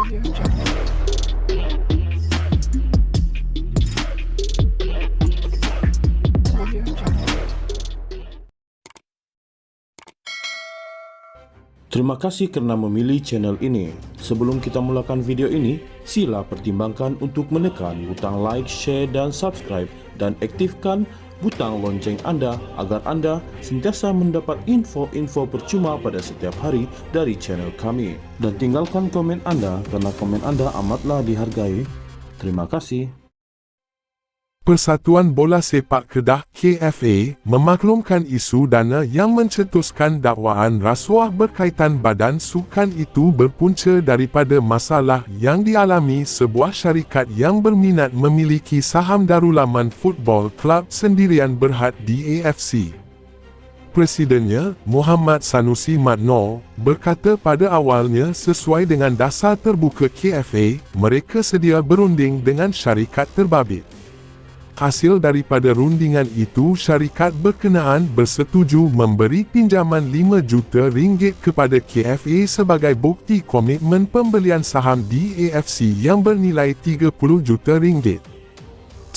Terima kasih kerana memilih channel ini. Sebelum kita mulakan video ini, sila pertimbangkan untuk menekan butang like, share dan subscribe dan aktifkan butang lonceng anda agar anda sentiasa mendapat info-info percuma pada setiap hari dari channel kami. Dan tinggalkan komen anda kerana komen anda amatlah dihargai. Terima kasih. Persatuan Bola Sepak Kedah KFA memaklumkan isu dana yang mencetuskan dakwaan rasuah berkaitan badan sukan itu berpunca daripada masalah yang dialami sebuah syarikat yang berminat memiliki saham Darulaman Football Club Sendirian Berhad di AFC. Presidennya, Muhammad Sanusi Madnor, berkata pada awalnya sesuai dengan dasar terbuka KFA, mereka sedia berunding dengan syarikat terbabit. Hasil daripada rundingan itu, syarikat berkenaan bersetuju memberi pinjaman RM5 juta kepada KFA sebagai bukti komitmen pembelian saham di AFC yang bernilai RM30 juta.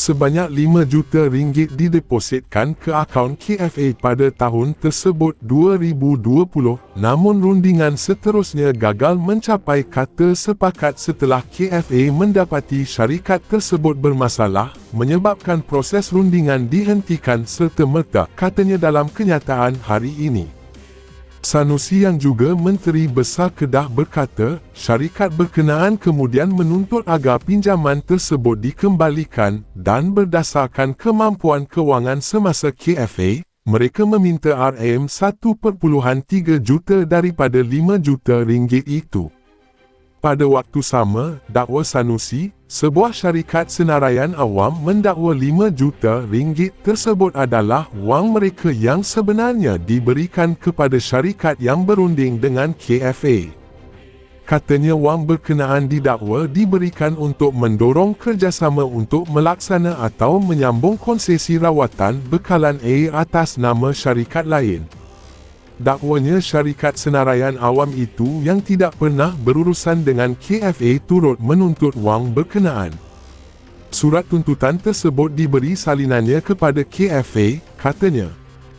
Sebanyak RM5 juta didepositkan ke akaun KFA pada tahun tersebut 2020, namun rundingan seterusnya gagal mencapai kata sepakat setelah KFA mendapati syarikat tersebut bermasalah, menyebabkan proses rundingan dihentikan serta-merta, katanya dalam kenyataan hari ini. Sanusi yang juga Menteri Besar Kedah berkata, syarikat berkenaan kemudian menuntut agar pinjaman tersebut dikembalikan dan berdasarkan kemampuan kewangan semasa KFA, mereka meminta RM1.3 juta daripada RM5 juta itu. Pada waktu sama, dakwa Sanusi, sebuah syarikat senaraian awam mendakwa RM5 juta tersebut adalah wang mereka yang sebenarnya diberikan kepada syarikat yang berunding dengan KFA. Katanya wang berkenaan didakwa diberikan untuk mendorong kerjasama untuk melaksana atau menyambung konsesi rawatan bekalan air atas nama syarikat lain. Dakwanya syarikat senaraian awam itu yang tidak pernah berurusan dengan KFA turut menuntut wang berkenaan. Surat tuntutan tersebut diberi salinannya kepada KFA, katanya.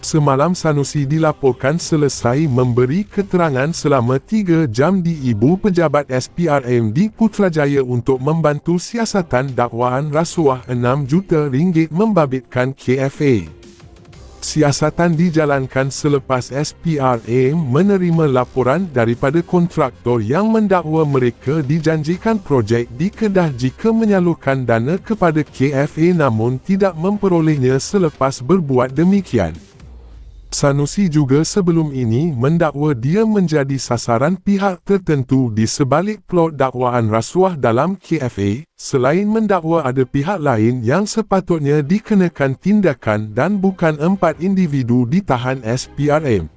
Semalam Sanusi dilaporkan selesai memberi keterangan selama 3 jam di Ibu Pejabat SPRM di Putrajaya untuk membantu siasatan dakwaan rasuah RM6 juta membabitkan KFA. Siasatan dijalankan selepas SPRM menerima laporan daripada kontraktor yang mendakwa mereka dijanjikan projek di Kedah jika menyalurkan dana kepada KFA namun tidak memperolehnya selepas berbuat demikian. Sanusi juga sebelum ini mendakwa dia menjadi sasaran pihak tertentu di sebalik plot dakwaan rasuah dalam KFA, selain mendakwa ada pihak lain yang sepatutnya dikenakan tindakan dan bukan 4 individu ditahan SPRM.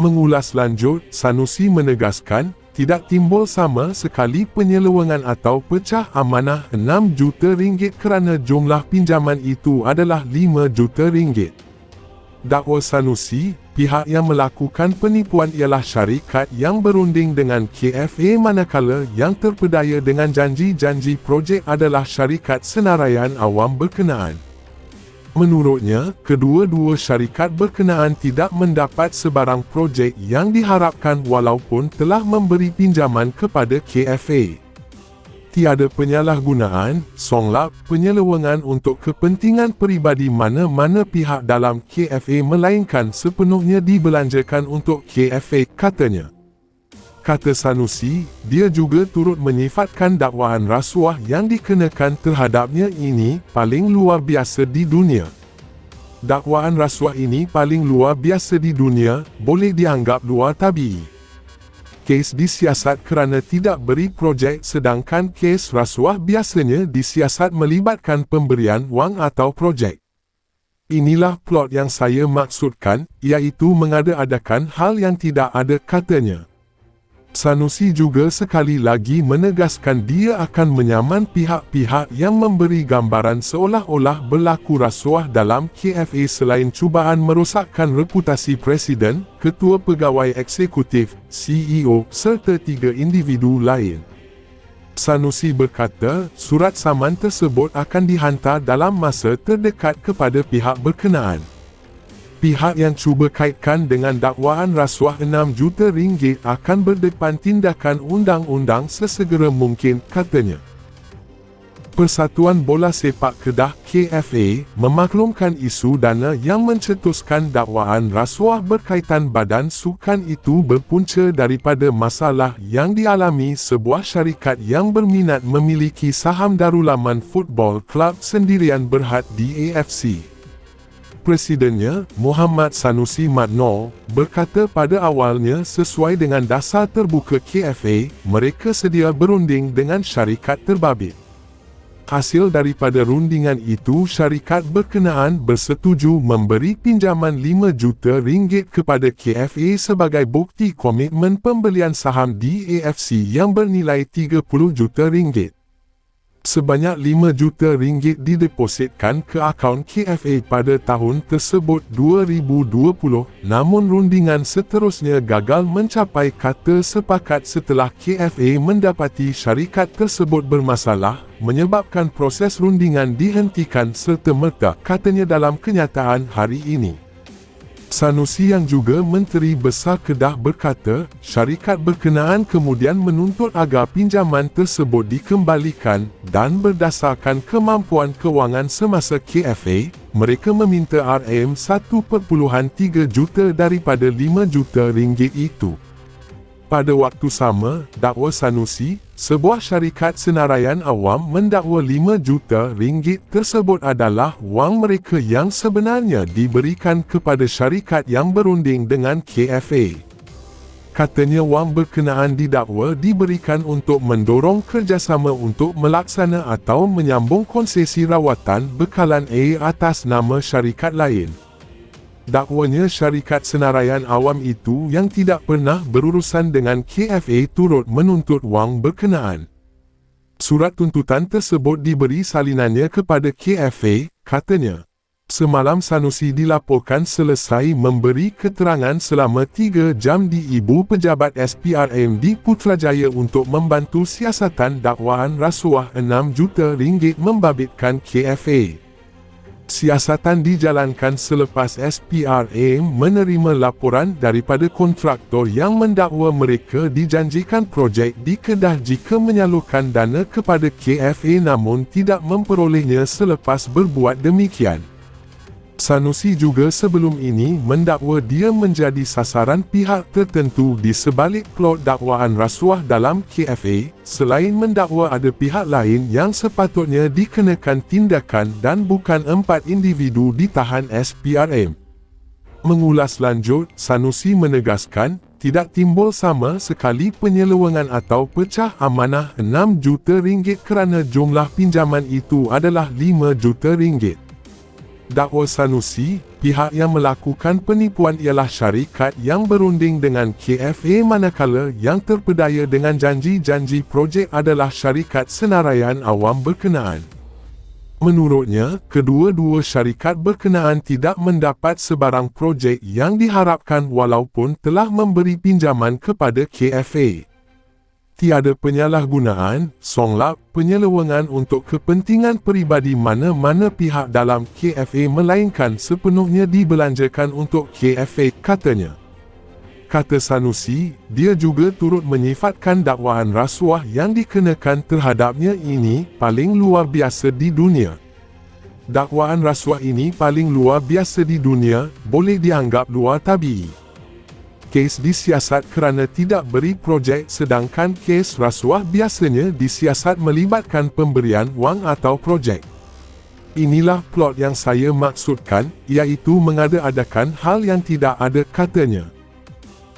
Mengulas lanjut, Sanusi menegaskan, tidak timbul sama sekali penyelewengan atau pecah amanah RM6 juta kerana jumlah pinjaman itu adalah RM5 juta. Dakwa Sanusi, pihak yang melakukan penipuan ialah syarikat yang berunding dengan KFA manakala yang terpedaya dengan janji-janji projek adalah syarikat senaraian awam berkenaan. Menurutnya, kedua-dua syarikat berkenaan tidak mendapat sebarang projek yang diharapkan walaupun telah memberi pinjaman kepada KFA. Tiada penyalahgunaan, songlap, penyelewengan untuk kepentingan peribadi mana-mana pihak dalam KFA melainkan sepenuhnya dibelanjakan untuk KFA, katanya. Kata Sanusi, dia juga turut menyifatkan dakwaan rasuah yang dikenakan terhadapnya ini paling luar biasa di dunia. Dakwaan rasuah ini paling luar biasa di dunia, boleh dianggap luar tabi'i. Kes disiasat kerana tidak beri projek sedangkan kes rasuah biasanya disiasat melibatkan pemberian wang atau projek. Inilah plot yang saya maksudkan, iaitu mengada-adakan hal yang tidak ada, katanya. Sanusi juga sekali lagi menegaskan dia akan menyaman pihak-pihak yang memberi gambaran seolah-olah berlaku rasuah dalam KFA selain cubaan merosakkan reputasi Presiden, Ketua Pegawai Eksekutif, CEO serta 3 individu lain. Sanusi berkata, surat saman tersebut akan dihantar dalam masa terdekat kepada pihak berkenaan. Pihak yang cuba kaitkan dengan dakwaan rasuah RM6 juta akan berdepan tindakan undang-undang sesegera mungkin, katanya. Persatuan Bola Sepak Kedah KFA memaklumkan isu dana yang mencetuskan dakwaan rasuah berkaitan badan sukan itu berpunca daripada masalah yang dialami sebuah syarikat yang berminat memiliki saham Darulaman Football Club Sendirian Berhad di AFC. Presidennya, Muhammad Sanusi Madnor, berkata pada awalnya sesuai dengan dasar terbuka KFA, mereka sedia berunding dengan syarikat terbabit. Hasil daripada rundingan itu, syarikat berkenaan bersetuju memberi pinjaman RM5 juta kepada KFA sebagai bukti komitmen pembelian saham di AFC yang bernilai RM30 juta. Sebanyak RM5 juta didepositkan ke akaun KFA pada tahun tersebut 2020, namun rundingan seterusnya gagal mencapai kata sepakat setelah KFA mendapati syarikat tersebut bermasalah, menyebabkan proses rundingan dihentikan serta-merta, katanya dalam kenyataan hari ini. Sanusi yang juga Menteri Besar Kedah berkata, syarikat berkenaan kemudian menuntut agar pinjaman tersebut dikembalikan dan berdasarkan kemampuan kewangan semasa KFA, mereka meminta RM1.3 juta daripada RM5 juta itu. Pada waktu sama, dakwa Sanusi, sebuah syarikat senaraian awam mendakwa RM5 juta tersebut adalah wang mereka yang sebenarnya diberikan kepada syarikat yang berunding dengan KFA. Katanya wang berkenaan didakwa diberikan untuk mendorong kerjasama untuk melaksana atau menyambung konsesi rawatan bekalan air atas nama syarikat lain. Dakwanya syarikat senaraian awam itu yang tidak pernah berurusan dengan KFA turut menuntut wang berkenaan. Surat tuntutan tersebut diberi salinannya kepada KFA, katanya. Semalam Sanusi dilaporkan selesai memberi keterangan selama 3 jam di Ibu Pejabat SPRM di Putrajaya untuk membantu siasatan dakwaan rasuah RM6 juta membabitkan KFA. Siasatan dijalankan selepas SPRM menerima laporan daripada kontraktor yang mendakwa mereka dijanjikan projek di Kedah jika menyalurkan dana kepada KFA namun tidak memperolehnya selepas berbuat demikian. Sanusi juga sebelum ini mendakwa dia menjadi sasaran pihak tertentu di sebalik plot dakwaan rasuah dalam KFA, selain mendakwa ada pihak lain yang sepatutnya dikenakan tindakan dan bukan 4 individu ditahan SPRM. Mengulas lanjut, Sanusi menegaskan, tidak timbul sama sekali penyelewengan atau pecah amanah RM6 juta kerana jumlah pinjaman itu adalah RM5 juta. Dakwa Sanusi, pihak yang melakukan penipuan ialah syarikat yang berunding dengan KFA manakala yang terpedaya dengan janji-janji projek adalah syarikat senaraian awam berkenaan. Menurutnya, kedua-dua syarikat berkenaan tidak mendapat sebarang projek yang diharapkan walaupun telah memberi pinjaman kepada KFA. Tiada penyalahgunaan, songlap, penyelewengan untuk kepentingan peribadi mana-mana pihak dalam KFA melainkan sepenuhnya dibelanjakan untuk KFA, katanya. Kata Sanusi, dia juga turut menyifatkan dakwaan rasuah yang dikenakan terhadapnya ini paling luar biasa di dunia. Dakwaan rasuah ini paling luar biasa di dunia, boleh dianggap luar tabi'i. Kes disiasat kerana tidak beri projek sedangkan kes rasuah biasanya disiasat melibatkan pemberian wang atau projek. Inilah plot yang saya maksudkan, iaitu mengada-adakan hal yang tidak ada, katanya.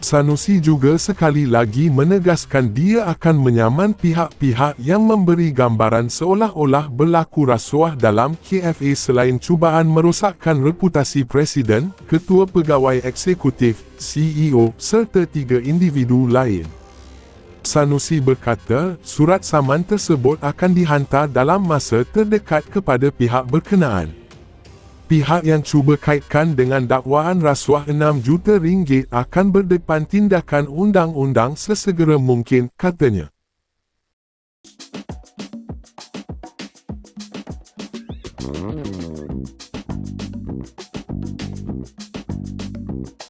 Sanusi juga sekali lagi menegaskan dia akan menyaman pihak-pihak yang memberi gambaran seolah-olah berlaku rasuah dalam KFA selain cubaan merosakkan reputasi Presiden, Ketua Pegawai Eksekutif, CEO serta 3 individu lain. Sanusi berkata, surat saman tersebut akan dihantar dalam masa terdekat kepada pihak berkenaan. Pihak yang cuba kaitkan dengan dakwaan rasuah RM6 juta akan berdepan tindakan undang-undang sesegera mungkin, katanya.